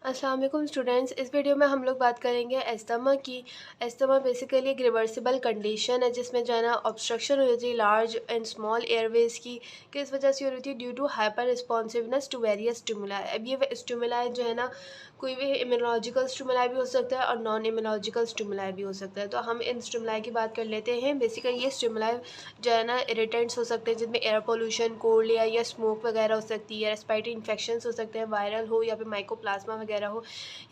अस्सलाम वालेकुम स्टूडेंट्स। इस वीडियो में हम लोग बात करेंगे एस्थमा की। एस्थमा बेसिकली एक रिवर्सिबल कंडीशन है जिसमें जो है ना ऑब्स्ट्रक्शन हो जाती है लार्ज एंड स्मॉल एयरवेज की। किस वजह से हो रही थी? Due to hyperresponsiveness to various stimuli. अब ये स्टिमुलाई जो है ना कोई भी इम्यूनोलॉजिकल स्टिमुलाई भी हो सकता है और नॉन इम्यूनोलॉजिकल स्टिमुलाई भी हो सकता है। तो हम इन स्टिमुलाई की बात कर लेते हैं। बेसिकली ये स्टिमुलाई जो है ना इरिटेंट्स हो सकते हैं जिसमें एयर पोल्यूशन, कोल्ड या स्मोक वगैरह हो सकती है, रेस्पिरेटरी इन्फेक्शंस हो सकते हैं, वायरल हो या फिर माइकोप्लाज्मा वगैरह हो,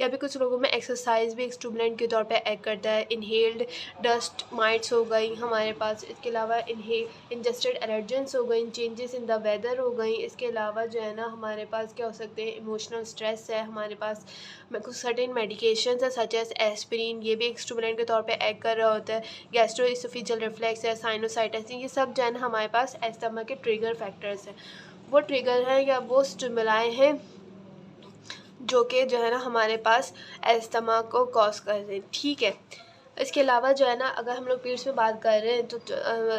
या फिर कुछ लोगों में एक्सरसाइज भी एक स्टिमुलेंट के तौर पे एक्ट करता है। इनहेल्ड डस्ट माइट्स हो गई हमारे पास, इसके अलावा इंजेस्टेड एलर्जेंस हो गई, चेंजेस इन द वेदर हो गई। इसके अलावा जो है ना हमारे पास क्या हो सकते हैं? इमोशनल स्ट्रेस है हमारे पास, कुछ सर्टेन मेडिकेशंस है सच एज एस्पिरिन, ये भी एक स्टिमुलेंट के तौर पे एक्ट कर रहा होता है। गैस्ट्रोइसोफेजियल रिफ्लेक्स है, साइनोसाइटिस, ये सब जो है ना हमारे पास एस्थमा के ट्रिगर फैक्टर्स हैं। वो ट्रिगर हैं या वो स्टिमुलाई हैं जो कि जो है ना हमारे पास एस्थमा को कॉज कर रहे हैं। ठीक है, इसके अलावा जो है ना अगर हम लोग पीरियड्स में बात कर रहे हैं तो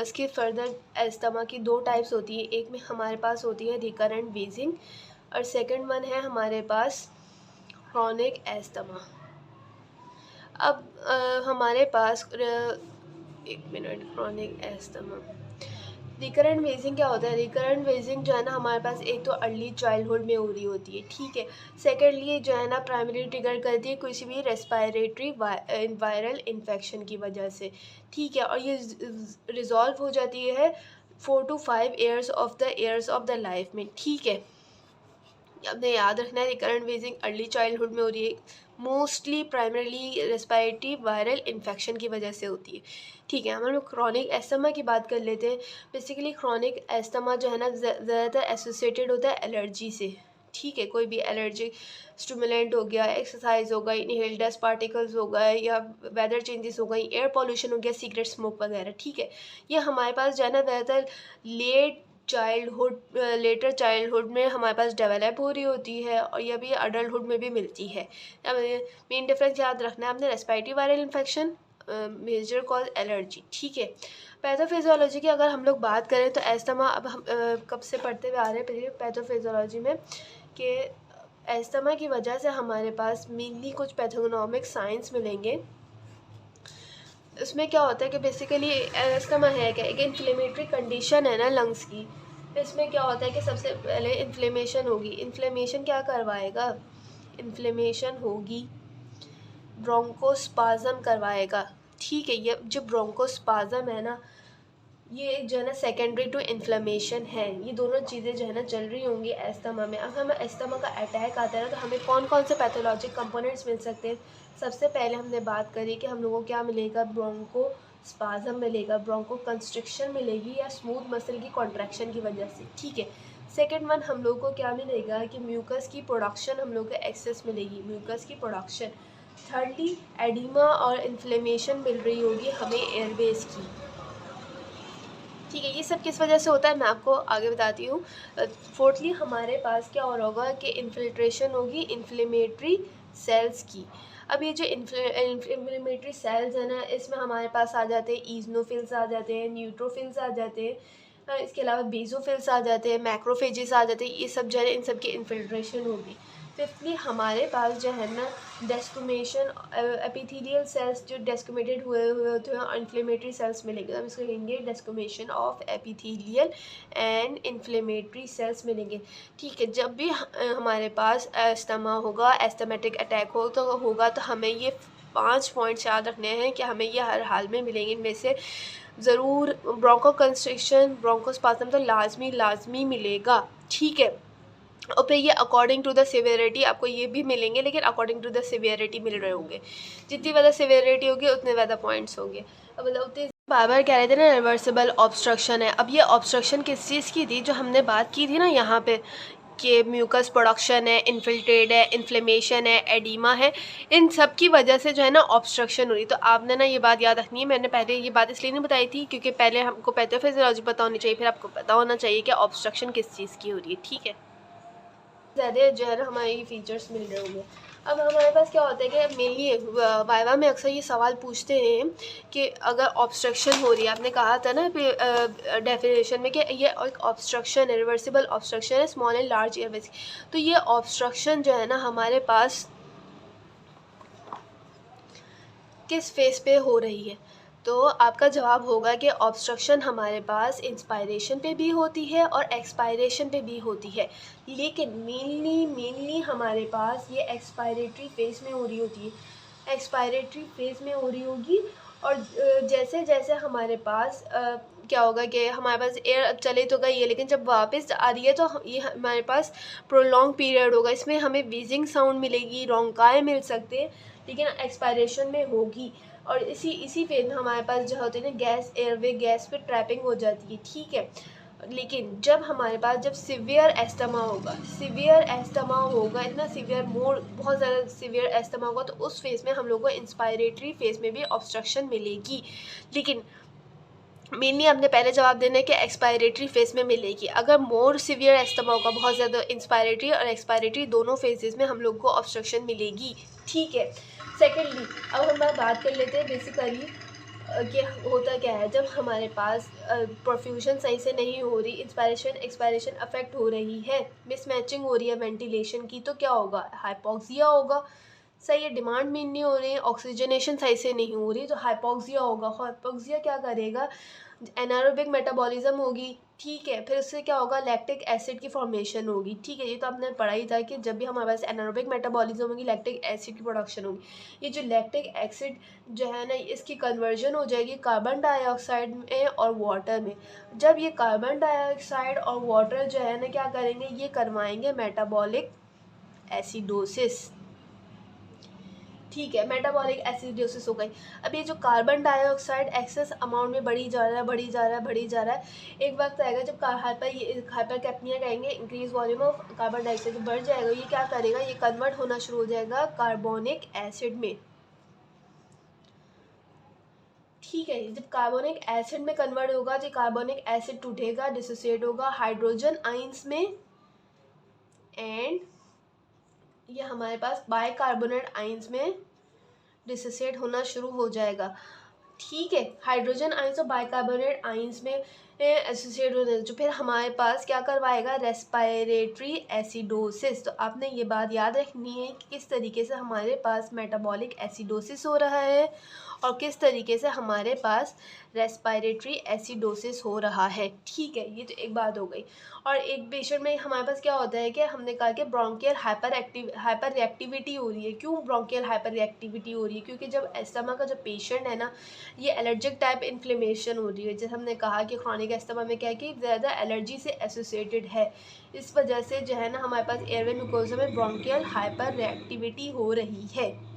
इसकी फर्दर एस्थमा की दो टाइप्स होती है। एक में हमारे पास होती है रिकरेंट वीजिंग और सेकंड वन है हमारे पास क्रॉनिक एस्थमा। अब हमारे पास एक minute, chronic asthma recurrent waging क्या होता है? रिकरेंट वेजिंग जो है ना हमारे पास एक तो अर्ली चाइल्डहुड में हो रही होती है। ठीक है, सेकेंडली जो है ना प्राइमरी ट्रिगर करती है किसी भी रेस्पिरेटरी वायरल इन्फेक्शन की वजह से। ठीक है, और ये रिजॉल्व हो जाती है 4 to 5 years of the life में। ठीक है, आपने याद रखना है रिकरेंट वेजिंग अर्ली चाइल्डहुड में हो रही है, mostly primarily respiratory viral infection की वजह से होती है। ठीक है, हम लोग क्रॉनिक एस्थमा की बात कर लेते हैं। बेसिकली क्रॉनिक एस्थमा जो है ना ज़्यादातर एसोसिएटेड होता है एलर्जी से। ठीक है, कोई भी एलर्जी स्टिमुलेंट हो गया, एक्सरसाइज हो गई, इनहेल्ड डस्ट पार्टिकल्स हो गए, या वेदर चेंजेस हो गई, एयर पॉल्यूशन हो गया, सिगरेट स्मोक वगैरह। ठीक है, ये हमारे पास जो है ना ज़्यादातर लेटर चाइल्डहुड में हमारे पास डेवलप हो रही होती है और ये भी अडल्टहुड में भी मिलती है। अब मेन डिफरेंस याद रखना है आपने, respiratory viral infection, major cause allergy. ठीक है, पैथोफिजियोलॉजी की अगर हम लोग बात करें तो एस्थमा अब हम कब से पढ़ते हुए आ रहे हैं पैथोफिजियोलॉजी में कि एस्थमा की वजह से हमारे पास मेनली कुछ पैथोगनोमिक साइंस मिलेंगे। इसमें क्या होता है कि बेसिकली एस्थमा है क्या? एक इन्फ्लेमेटरी कंडीशन है ना लंग्स की। इसमें क्या होता है कि सबसे पहले इन्फ्लेमेशन होगी। इन्फ्लेमेशन क्या करवाएगा? इन्फ्लेमेशन होगी, ब्रोंकोस्पाज्म करवाएगा। ठीक है, ये जो ब्रोंकोस्पाज्म है ना ये जो है ना सेकेंडरी टू इन्फ्लेमेशन है। ये दोनों चीज़ें जो है ना चल रही होंगी एस्थमा में। अगर हमें एस्थमा का अटैक आता है ना तो हमें कौन कौन से पैथोलॉजिक कंपोनेंट्स मिल सकते हैं? सबसे पहले हमने बात करी कि हम लोगों को क्या मिलेगा? ब्रोंको स्पाज्म मिलेगा, ब्रोंको कंस्ट्रिक्शन मिलेगी या स्मूथ मसल की कॉन्ट्रैक्शन की वजह से। ठीक है, सेकेंड वन हम लोग को क्या मिलेगा कि म्यूकस की प्रोडक्शन हम लोग को एक्सेस मिलेगी, म्यूकस की प्रोडक्शन। थर्डली एडिमा और इन्फ्लेमेशन मिल रही होगी हमें एयरवेज की। ठीक है, ये सब किस वजह से होता है मैं आपको आगे बताती हूँ। फोर्थली हमारे पास क्या हो रहा होगा कि इन्फिल्ट्रेशन होगी इन्फ्लेमेटरी सेल्स की। अब ये जो इन्फ्लेमेटरी सेल्स है ना इसमें हमारे पास आ जाते हैं ईजनोफिल्स आ जाते हैं, न्यूट्रोफिल्स आ जाते हैं, इसके अलावा बेसोफिल्स आ जाते हैं, मैक्रोफेजेस आ जाते हैं। ये सब जो है इन सब की इन्फिल्ट्रेशन होगी। फिफ्थली हमारे पास जो है ना डेस्कुमेशन, एपिथेलियल सेल्स जो डेस्कुमेटेड हुए होते हैं और इन्फ्लेमेटरी सेल्स मिलेंगे, हम इसको कहेंगे desquamation of epithelial and inflammatory cells मिलेंगे। ठीक है, जब भी हमारे पास एस्थमा होगा, एस्थमेटिक अटैक हो तो होगा तो हमें ये 5 पॉइंट्स याद रखने हैं कि हमें ये हर हाल में मिलेंगे। इनमें से ज़रूर ब्रोंको कंस्ट्रिक्शन, ब्रोंकोस्पाज्म तो लाजमी मिलेगा। ठीक है, और फिर ये अकॉर्डिंग टू द सिवियरिटी आपको ये भी मिलेंगे, लेकिन अकॉर्डिंग टू द सिवियरिटी मिल रहे होंगे। जितनी ज़्यादा सिवियरिटी होगी उतने ज़्यादा पॉइंट्स होंगे। अब मतलब उतने बार बार कह रहे थे ना रिवर्सिबल ऑब्स्ट्रक्शन है। अब ये ऑब्स्ट्रक्शन किस चीज़ की थी? जो हमने बात की थी ना यहाँ पे कि म्यूकस प्रोडक्शन है, इन्फिल्ट्रेट है, इन्फ्लेमेशन है, एडिमा है, इन सब की वजह से जो है ना ऑब्स्ट्रक्शन हो रही। तो आपने ना ये बात याद रखनी है। मैंने पहले ये बात इसलिए नहीं बताई थी क्योंकि पहले हमको पैथोफिजियोलॉजी पता होनी चाहिए, फिर आपको पता होना चाहिए कि ऑब्स्ट्रक्शन किस चीज़ की हो रही है। ठीक है, ज़्यादा जो है ना हमारे ये फीचर्स मिल रहे होंगे। अब हमारे पास क्या होता है कि मेनली वाइवा में अक्सर ये सवाल पूछते हैं कि अगर ऑब्स्ट्रक्शन हो रही है, आपने कहा था ना डेफिनेशन में कि ये एक ऑब्स्ट्रक्शन है, रिवर्सिबल ऑब्स्ट्रक्शन है स्मॉल एंड लार्ज एयरवेज। तो ये ऑब्स्ट्रक्शन जो है ना हमारे पास किस फेस पे हो रही है? तो आपका जवाब होगा कि ऑब्स्ट्रक्शन हमारे पास इंस्पायरेशन पे भी होती है और एक्सपायरेशन पे भी होती है, लेकिन मेनली हमारे पास ये एक्सपायरेटरी फेज़ में हो रही होती है, एक्सपायरेटरी फेज़ में हो रही होगी। और जैसे जैसे हमारे पास क्या होगा कि हमारे पास एयर चले तो गई है, लेकिन जब वापस आ रही है तो ये हमारे पास प्रोलॉन्ग पीरियड होगा, इसमें हमें वीजिंग साउंड मिलेगी, रोंकाएँ मिल सकते हैं, लेकिन एक्सपायरेशन में होगी। और इसी फेज में हमारे पास जो होती है ना गैस, एयरवे गैस पे ट्रैपिंग हो जाती है, ठीक है। लेकिन जब हमारे पास जब सीवियर एस्थमा होगा, इतना सीवियर, मोर बहुत ज़्यादा सीवियर एस्थमा होगा, तो उस फेज़ में हम लोग को इंस्पायरेटरी फेज़ में भी ऑब्स्ट्रक्शन मिलेगी। लेकिन मेनली आपने पहले जवाब देना है कि एक्सपायरेटरी फेज़ में मिलेगी। अगर मोर सीवियर एस्थमा होगा, बहुत ज़्यादा, इंस्पायरेटरी और एक्सपायरेटरी दोनों फेजेस में हम लोग को ऑब्स्ट्रक्शन मिलेगी, ठीक है। सेकेंडली अब हम बात कर लेते हैं बेसिकली कि होता क्या है जब हमारे पास परफ्यूजन सही से नहीं हो रही, इंस्पायरेशन एक्सपायरेशन अफेक्ट हो रही है, मिसमैचिंग हो रही है वेंटिलेशन की, तो क्या होगा? हाइपोक्सिया होगा। सही है, डिमांड मीट नहीं हो रही है, ऑक्सीजनेशन सही से नहीं हो रही, तो हाइपोक्सिया होगा। हाइपोक्सिया क्या करेगा? एनारोबिक मेटाबॉलिज्म होगी, ठीक है। फिर उससे क्या होगा? लैक्टिक एसिड की फॉर्मेशन होगी, ठीक है। ये तो आपने पढ़ा ही था कि जब भी हमारे पास एनारोबिक मेटाबॉलिज्म होगी, लैक्टिक एसिड की प्रोडक्शन होगी। ये जो लैक्टिक एसिड जो है ना, इसकी कन्वर्जन हो जाएगी कार्बन डाइऑक्साइड में और वाटर में। जब ये कार्बन डाइऑक्साइड और वाटर जो है ना क्या करेंगे? ये करवाएंगे मेटाबॉलिक एसिडोसिस, ठीक है। मेटाबॉलिक एसिडोसिस हो गई। अब ये जो कार्बन डाइऑक्साइड एक्सेस अमाउंट में बढ़ी जा रहा है, एक वक्त आएगा जब हाइपर कैप्निया कहेंगे, increase volume of carbon dioxide बढ़ जाएगा। ये क्या करेगा? ये कन्वर्ट होना शुरू हो जाएगा कार्बोनिक एसिड में, ठीक है। जब कार्बोनिक एसिड में कन्वर्ट होगा तो कार्बोनिक एसिड टूटेगा, डिसोसिएट होगा हाइड्रोजन आइंस में, एंड ये हमारे पास बाइकार्बोनेट आइंस में डिसोसिएट होना शुरू हो जाएगा, ठीक है। हाइड्रोजन आइंस और बाइकार्बोनेट आइंस में एसोसिएट होने जो फिर हमारे पास क्या करवाएगा? Respiratory acidosis. तो आपने ये बात याद रखनी है कि किस तरीके से हमारे पास मेटाबॉलिक एसिडोसिस हो रहा है और किस तरीके से हमारे पास रेस्पायरेटरी एसिडोसिस हो रहा है, ठीक है। ये तो एक बात हो गई। और एक पेशेंट में हमारे पास क्या होता है कि हमने कहा कि ब्रोंकियल हाइपर रिएक्टिविटी हो रही है। क्यों ब्रोंकियल हाइपर रिएक्टिविटी हो रही है? क्योंकि जब एस्थमा का जो पेशेंट है ना, ये एलर्जिक टाइप इन्फ्लेमेशन हो रही है। जैसे हमने कहा कि क्रॉनिक एस्थमा में क्या है कि ज़्यादा एलर्जी से एसोसिएटेड है, इस वजह से जो है ना हमारे पास एयरवे म्यूकोजा में ब्रोंकियल हाइपर रिएक्टिविटी हो रही है।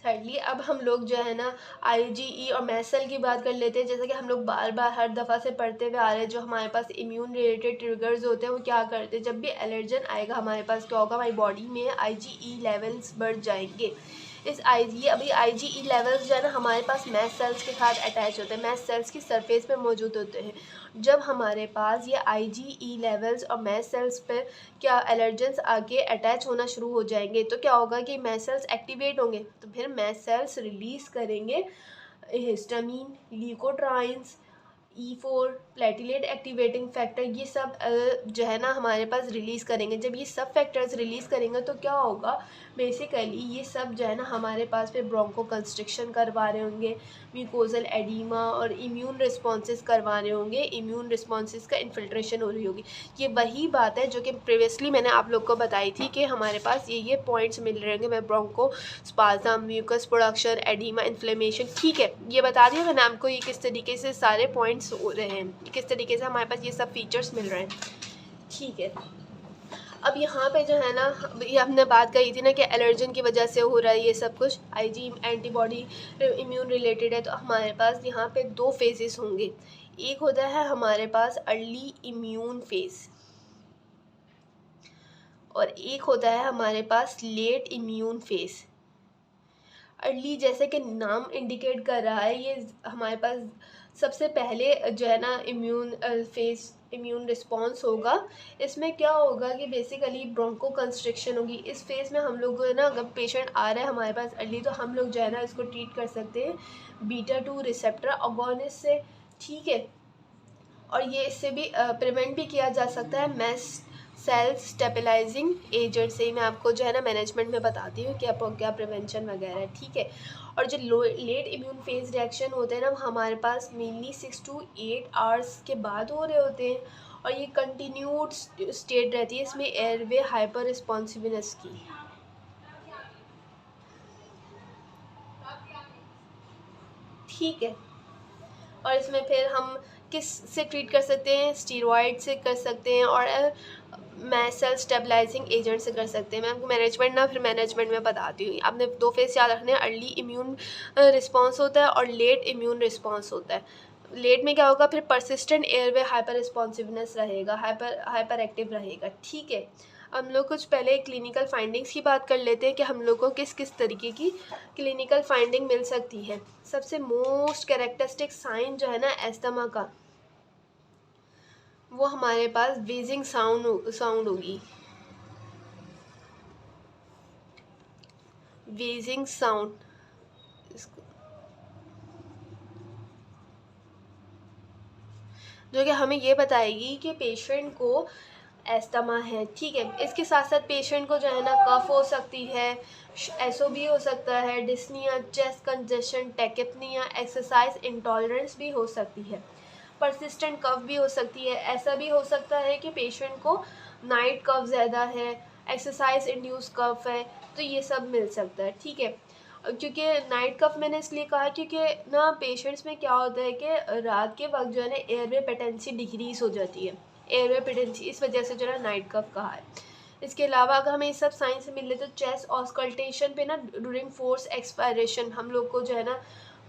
थर्डली अब हम लोग जो है ना आईजीई और मैसल की बात कर लेते हैं। जैसा कि हम लोग बार बार हर दफ़ा से पढ़ते हुए आ रहे हैं, जो हमारे पास इम्यून रिलेटेड ट्रिगर्स होते हैं वो क्या करते हैं? जब भी एलर्जन आएगा हमारे पास क्या होगा? हमारी बॉडी में आईजीई लेवल्स बढ़ जाएंगे। इस अभी आईजीई लेवल्स जो है ना हमारे पास मैस्ट सेल्स के साथ अटैच होते हैं, मैस्ट सेल्स की सरफेस पे मौजूद होते हैं। जब हमारे पास ये आईजीई लेवल्स और मैस्ट सेल्स पे क्या एलर्जेंस आके अटैच होना शुरू हो जाएंगे, तो क्या होगा कि मैस्ट सेल्स एक्टिवेट होंगे, तो फिर मैस्ट सेल्स रिलीज करेंगे histamine, leukotrienes, E4, platelet activating factor, ये सब जो है ना हमारे पास रिलीज़ करेंगे। जब ये सब फैक्टर्स रिलीज़ करेंगे तो क्या होगा? बेसिकली ये सब जो है ना हमारे पास फिर ब्रोंको कंस्ट्रिक्शन करवा रहे होंगे, म्यूकोजल एडिमा और इम्यून रिस्पॉन्सेस करवा रहे होंगे, इम्यून रिस्पॉन्सेस का इन्फिल्ट्रेशन हो रही होगी। ये वही बात है जो कि प्रीवियसली मैंने आप लोग को बताई थी कि हमारे पास ये पॉइंट्स मिल रहे होंगे। मैं bronchospasm, mucus production, edema, inflammation, ठीक है, ये बता दिया मैंने आपको ये किस तरीके से सारे पॉइंट्स हो रहे हैं, किस तरीके से हमारे पास ये सब फीचर्स मिल रहे हैं, ठीक है। अब यहाँ पे जो है ना ये हमने बात कही थी ना कि एलर्जन की वजह से हो रहा है ये सब कुछ, आईजी एंटीबॉडी इम्यून रिलेटेड है, तो हमारे पास यहाँ पे दो फेजेस होंगे। एक होता है हमारे पास अर्ली इम्यून फेज और एक होता है हमारे पास लेट इम्यून फेज। अर्ली जैसे कि नाम इंडिकेट कर रहा है, ये हमारे पास सबसे पहले जो है ना इम्यून रिस्पॉन्स होगा। इसमें क्या होगा कि बेसिकली ब्रोंको कंस्ट्रिक्शन होगी। इस फेज़ में हम लोग है ना, अगर पेशेंट आ रहा है हमारे पास अर्ली, तो हम लोग जो है ना इसको ट्रीट कर सकते हैं बीटा-2 रिसेप्टर अगोनिस्ट से, ठीक है। और ये इससे भी प्रिवेंट भी किया जा सकता है मैस्ट सेल्फ स्टेबलाइजिंग एजेंट से ही मैं आपको जो है ना मैनेजमेंट में बताती हूँ कि आपको क्या प्रिवेंशन वगैरह है, ठीक है। और जो लेट इम्यून फेज रिएक्शन होते हैं ना, हमारे पास मेनली 6 to 8 आवर्स के बाद हो रहे होते हैं, और ये कंटिन्यूड स्टेट रहती है इसमें एयरवे हाइपर रिस्पॉन्सिवनेस की, ठीक है। और इसमें फिर हम किस से ट्रीट कर सकते हैं, स्टीरॉयड से कर सकते हैं, और मैं सेल्फ स्टेबलाइजिंग एजेंट से कर सकते हैं। मैं आपको मैनेजमेंट ना फिर मैनेजमेंट में बताती हूँ। आपने 2 फेज याद रखने हैं, अर्ली इम्यून रिस्पॉन्स होता है और लेट इम्यून रिस्पॉन्स होता है। लेट में क्या होगा, फिर परसिस्टेंट एयरवे हाइपर रिस्पॉन्सिवनेस रहेगा, हाइपर एक्टिव रहेगा, ठीक है। हम लोग कुछ पहले क्लिनिकल फाइंडिंग्स की बात कर लेते हैं कि हम लोग को किस किस तरीके की क्लिनिकल फाइंडिंग मिल सकती है। सबसे मोस्ट कैरेक्टरिस्टिक साइन जो है ना एस्थमा का, वो हमारे पास वेजिंग साउंड होगी, वेजिंग साउंड, जो कि हमें ये बताएगी कि पेशेंट को एस्थमा है, ठीक है। इसके साथ साथ पेशेंट को जो है ना कफ हो सकती है, एसओबी हो सकता है, dyspnea, chest congestion, tachypnea, exercise intolerance भी हो सकती है, परसिस्टेंट कफ भी हो सकती है। ऐसा भी हो सकता है कि पेशेंट को नाइट कफ ज़्यादा है, एक्सरसाइज इंड्यूस कफ है, तो ये सब मिल सकता है, ठीक है। क्योंकि नाइट कफ मैंने इसलिए कहा क्योंकि ना पेशेंट्स में क्या होता है कि रात के वक्त जो है ना एयरवे पेटेंसी डिक्रीज हो जाती है, एयरवे पेटेंसी, इस वजह से जो है नाइट कफ कहा है। इसके अलावा अगर हमें ये सब साइन से मिल ले तो चेस्ट ऑस्कल्टेशन पे ना ड्यूरिंग फोर्स एक्सपायरेशन हम लोग को जो है ना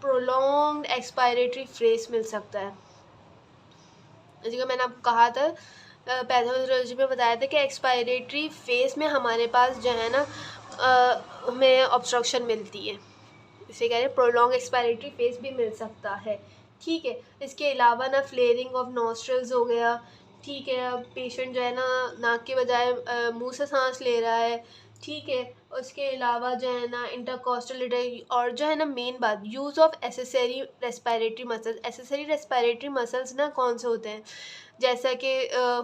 प्रोलॉन्ग्ड एक्सपायरेटरी फ्रेज मिल सकता है। जैसे मैंने आपको कहा था पैथोलॉजी में बताया था कि एक्सपायरेटरी फेज में हमारे पास जो है ना हमें ऑब्स्ट्रक्शन मिलती है, इसे कह रहे हैं प्रोलॉन्ग एक्सपायरेटरी फेज भी मिल सकता है, ठीक है। इसके अलावा ना फ्लेयरिंग ऑफ नॉस्ट्रल्स हो गया, ठीक है। अब पेशेंट जो है ना नाक के बजाय मुंह से सांस ले रहा है, ठीक है। उसके अलावा जो है ना इंटरकॉस्टल, और जो है ना मेन बात use of accessory respiratory muscles. Accessory respiratory muscles ना कौन से होते हैं, जैसा कि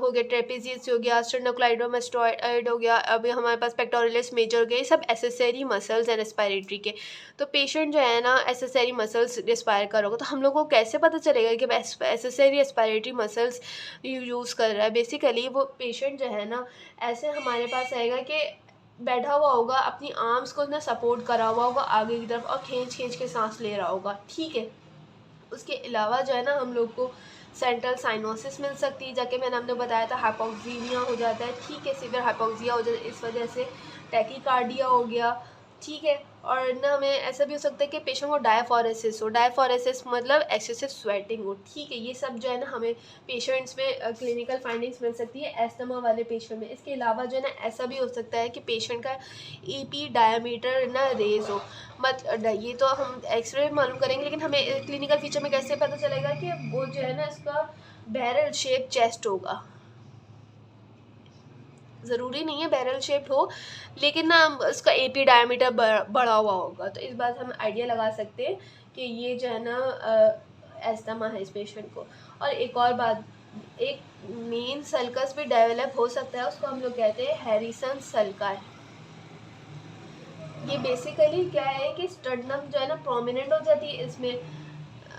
हो गया ट्रेपेजियस हो गया, स्टर्नोक्लाइडोमास्टोइड हो गया, अभी हमारे पास पेक्टोरियलिस मेजर हो गया, ये सब एसेसरी मसल्स हैं रेस्पिरेटरी के। तो पेशेंट जो है ना एसेसरी मसल्स रिस्पायर करोगे तो हम लोग को कैसे पता चलेगा कि एसेसरी रेस्पिरेटरी मसल्स यूज़ कर रहा है। बेसिकली वो पेशेंट जो है ना ऐसे हमारे पास आएगा कि बैठा हुआ होगा, अपनी आर्म्स को ना सपोर्ट करा हुआ होगा आगे की तरफ और खींच खींच के सांस ले रहा होगा, ठीक है। उसके अलावा जो है ना हम लोग को सेंट्रल साइनोसिस मिल सकती है, जाके मैंने आपने बताया था हाइपोक्सीमिया हो जाता है, ठीक है, सीवियर हाइपोक्सिया हो जाता है, इस वजह से टैकीकार्डिया हो गया, ठीक है। और ना हमें ऐसा भी हो सकता है कि पेशेंट को डायफोरेसिस हो, डायफोरेसिस मतलब एक्सेसिव स्वेटिंग हो, ठीक है। ये सब जो है ना हमें पेशेंट्स में क्लिनिकल फाइंडिंग्स मिल सकती है एस्थमा वाले पेशेंट में। इसके अलावा जो है ना ऐसा भी हो सकता है कि पेशेंट का ईपी डायमीटर ना रेज हो, ये तो हम एक्सरे में मालूम करेंगे, लेकिन हमें क्लिनिकल फीचर में कैसे पता चलेगा कि वो जो है ना इसका बैरल शेप चेस्ट होगा। ज़रूरी नहीं है बैरल शेप्ड हो, लेकिन ना उसका एपी डायमीटर बढ़ा हुआ होगा, तो इस बात से हम आइडिया लगा सकते हैं कि ये जो है ना एस्थमा है इस पेशेंट को। और एक और बात, एक मेन सल्कस भी डेवलप हो सकता है, उसको हम लोग कहते हैं हैरिसन सल्काई। ये बेसिकली क्या है कि स्टर्नम जो है ना प्रोमिनेंट हो जाती है इसमें।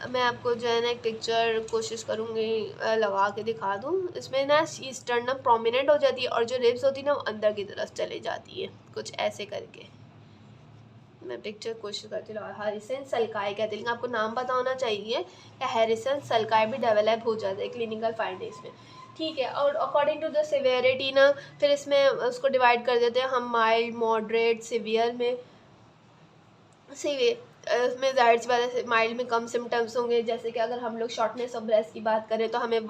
मैं आपको जो है ना एक पिक्चर कोशिश करूँगी लगा के दिखा दूँ। इसमें ना स्टर्नम प्रोमिनेंट हो जाती है और जो रिब्स होती है ना वो अंदर की तरफ चले जाती है, कुछ ऐसे करके। मैं पिक्चर कोशिश करती हूँ, हैरिसन सल्काई कहते हैं, लेकिन आपको नाम पता होना चाहिए कि हैरिसन सल्काई भी डेवलप हो जाता है क्लिनिकल फाइंडिंग्स में, ठीक है। और अकॉर्डिंग टू द सिवियरिटी ना फिर इसमें उसको डिवाइड कर देते हैं हम माइल्ड, मॉडरेट, सिवियर में। सिवियर में ज़ाहिर सी बात है माइल्ड में कम सिम्टम्स होंगे, जैसे कि अगर हम लोग शॉर्टनेस ऑफ ब्रेथ की बात करें तो हमें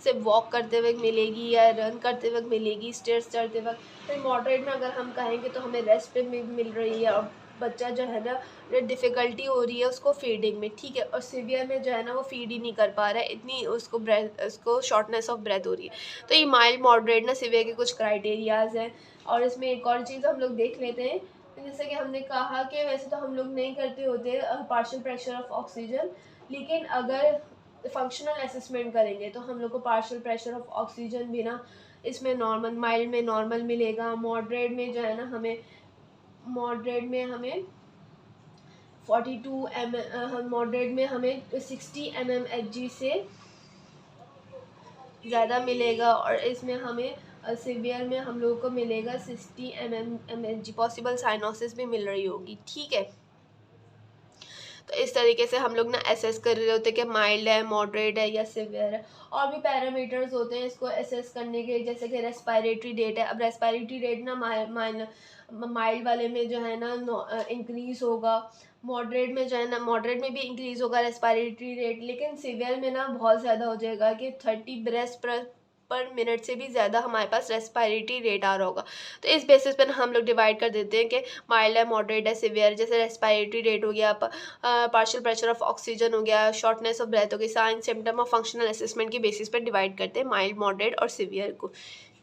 सिर्फ वॉक करते वक्त मिलेगी या रन करते वक्त मिलेगी, स्टेयर्स चढ़ते वक्त। फिर मॉडरेट में अगर हम कहेंगे तो हमें रेस्ट पे मिल रही है, और बच्चा जो है ना डिफ़िकल्टी हो रही है उसको फीडिंग में, ठीक है। और सीवियर में जो है ना वो फीड ही नहीं कर पा रहा है, इतनी उसको शॉर्टनेस ऑफ ब्रेथ हो रही है। तो ये माइल्ड, मॉडरेट ना सीवियर के कुछ क्राइटेरियाज हैं। और इसमें एक और चीज़ हम लोग देख लेते हैं, जैसे कि हमने कहा कि वैसे तो हम लोग नहीं करते होते पार्शियल प्रेशर ऑफ ऑक्सीजन, लेकिन अगर फंक्शनल असेसमेंट करेंगे तो हम लोग को पार्शियल प्रेशर ऑफ ऑक्सीजन भी ना इसमें नॉर्मल, माइल्ड में नॉर्मल मिलेगा, मॉडरेट में जो है ना मॉडरेट में हमें 42 मॉडरेट में हमें 60 mmHg से ज़्यादा मिलेगा, और इसमें हमें सीवियर में हम लोगों को मिलेगा 60 mmHg। पॉसिबल साइनोसिस भी मिल रही होगी, ठीक है। तो इस तरीके से हम लोग ना असेस कर रहे होते हैं कि माइल्ड है, मॉडरेट है या सिवियर है। और भी पैरामीटर्स होते हैं इसको असेस करने के, जैसे कि रेस्पिरेटरी रेट है। अब रेस्पिरेटरी रेट ना माइल्ड वाले में जो है ना इंक्रीज़ होगा, मॉडरेट में जो है ना मॉडरेट में भी इंक्रीज़ होगा रेस्पिरेटरी रेट, लेकिन सिवियर में ना बहुत ज़्यादा हो जाएगा कि 30 ब्रेथ पर मिनट से भी ज़्यादा हमारे पास रेस्पिरेटरी रेट आ रहा होगा। तो इस बेसिस पर हम लोग डिवाइड कर देते हैं कि माइल्ड है, मॉडरेट है, सिवियर। जैसे रेस्पिरेटरी रेट हो गया, पार्शियल प्रेशर ऑफ ऑक्सीजन हो गया, शॉर्टनेस ऑफ ब्रेथ हो गई, साइन सिम्टम और फंक्शनल असेसमेंट के बेसिस पर डिवाइड करते हैं माइल्ड, मॉडरेट और सिवियर को,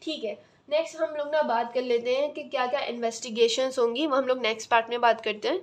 ठीक है। नेक्स्ट हम लोग ना बात कर लेते हैं कि क्या क्या इन्वेस्टिगेशंस होंगी, वो हम लोग नेक्स्ट पार्ट में बात करते हैं।